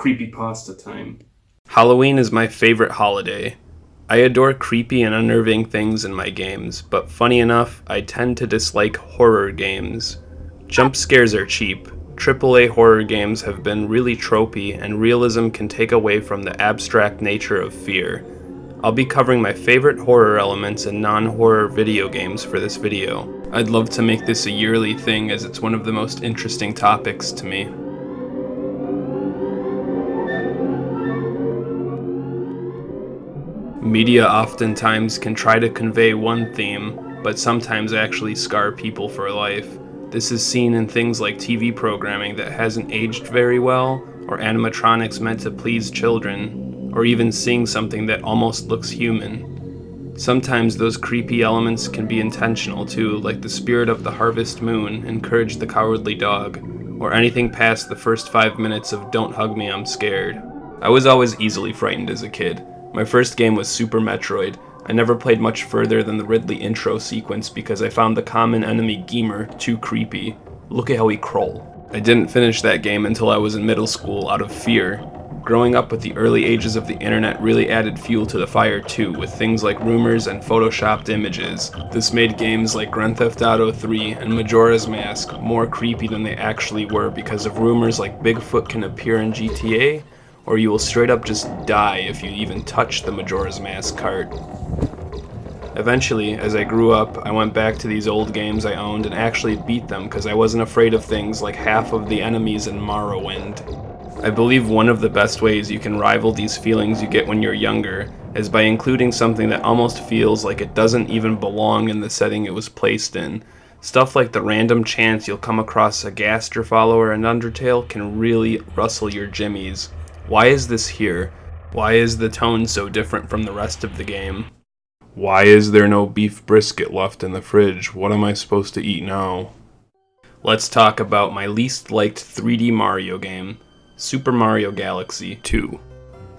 Creepypasta time. Halloween is my favorite holiday. I adore creepy and unnerving things in my games, but funny enough, I tend to dislike horror games. Jump scares are cheap. AAA horror games have been really tropey, and realism can take away from the abstract nature of fear. I'll be covering my favorite horror elements in non-horror video games for this video. I'd love to make this a yearly thing as it's one of the most interesting topics to me. Media oftentimes can try to convey one theme, but sometimes actually scar people for life. This is seen in things like TV programming that hasn't aged very well, or animatronics meant to please children, or even seeing something that almost looks human. Sometimes those creepy elements can be intentional too, like the spirit of the harvest moon, Encourage the Cowardly Dog, or anything past the first 5 minutes of Don't Hug Me, I'm Scared. I was always easily frightened as a kid. My first game was Super Metroid. I never played much further than the Ridley intro sequence because I found the common enemy Geemer too creepy. Look at how he crawl. I didn't finish that game until I was in middle school out of fear. Growing up with the early ages of the internet really added fuel to the fire too, with things like rumors and photoshopped images. This made games like Grand Theft Auto 3 and Majora's Mask more creepy than they actually were because of rumors like Bigfoot can appear in GTA, or you will straight up just die if you even touch the Majora's Mask cart. Eventually, as I grew up, I went back to these old games I owned and actually beat them because I wasn't afraid of things like half of the enemies in Morrowind. I believe one of the best ways you can rival these feelings you get when you're younger is by including something that almost feels like it doesn't even belong in the setting it was placed in. Stuff like the random chance you'll come across a Gaster follower in Undertale can really rustle your jimmies. Why is this here? Why is the tone so different from the rest of the game? Why is there no beef brisket left in the fridge? What am I supposed to eat now? Let's talk about my least liked 3D Mario game, Super Mario Galaxy 2.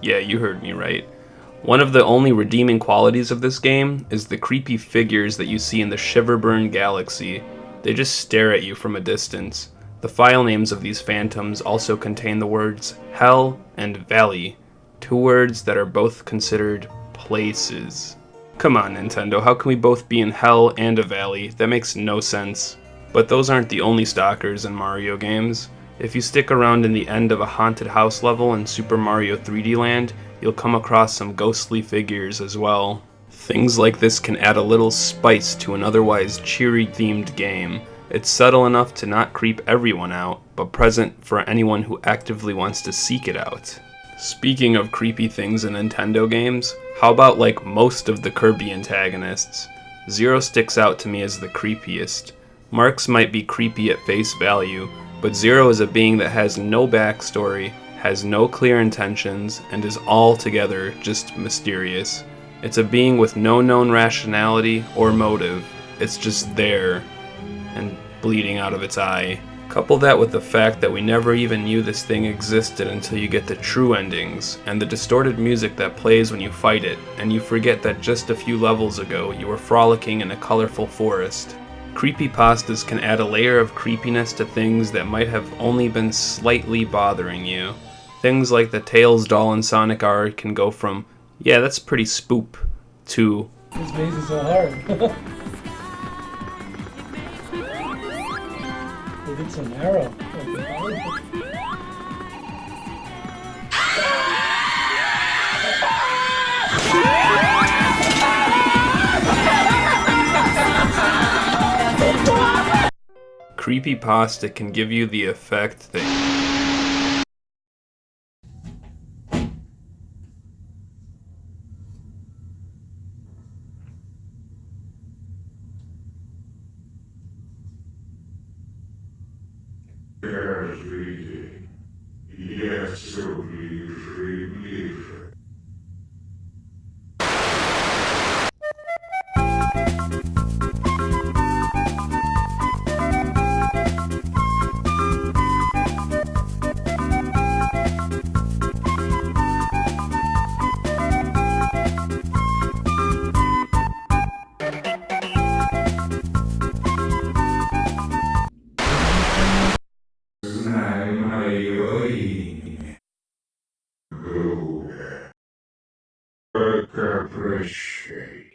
Yeah, you heard me right. One of the only redeeming qualities of this game is the creepy figures that you see in the Shiverburn Galaxy. They just stare at you from a distance. The file names of these phantoms also contain the words Hell and Valley, two words that are both considered places. Come on, Nintendo, how can we both be in Hell and a Valley? That makes no sense. But those aren't the only stalkers in Mario games. If you stick around in the end of a haunted house level in Super Mario 3D Land, you'll come across some ghostly figures as well. Things like this can add a little spice to an otherwise cheery themed game. It's subtle enough to not creep everyone out, but present for anyone who actively wants to seek it out. Speaking of creepy things in Nintendo games, how about like most of the Kirby antagonists? Zero sticks out to me as the creepiest. Marx might be creepy at face value, but Zero is a being that has no backstory, has no clear intentions, and is altogether just mysterious. It's a being with no known rationality or motive. It's just there, and bleeding out of its eye. Couple that with the fact that we never even knew this thing existed until you get the true endings, and the distorted music that plays when you fight it, and you forget that just a few levels ago you were frolicking in a colorful forest. Creepypastas can add a layer of creepiness to things that might have only been slightly bothering you. Things like the Tails doll in Sonic R can go from, yeah, that's pretty spoop, to, this maze is so hard. They did so narrow. Creepypasta can give you the effect that Yes, so we appreciate.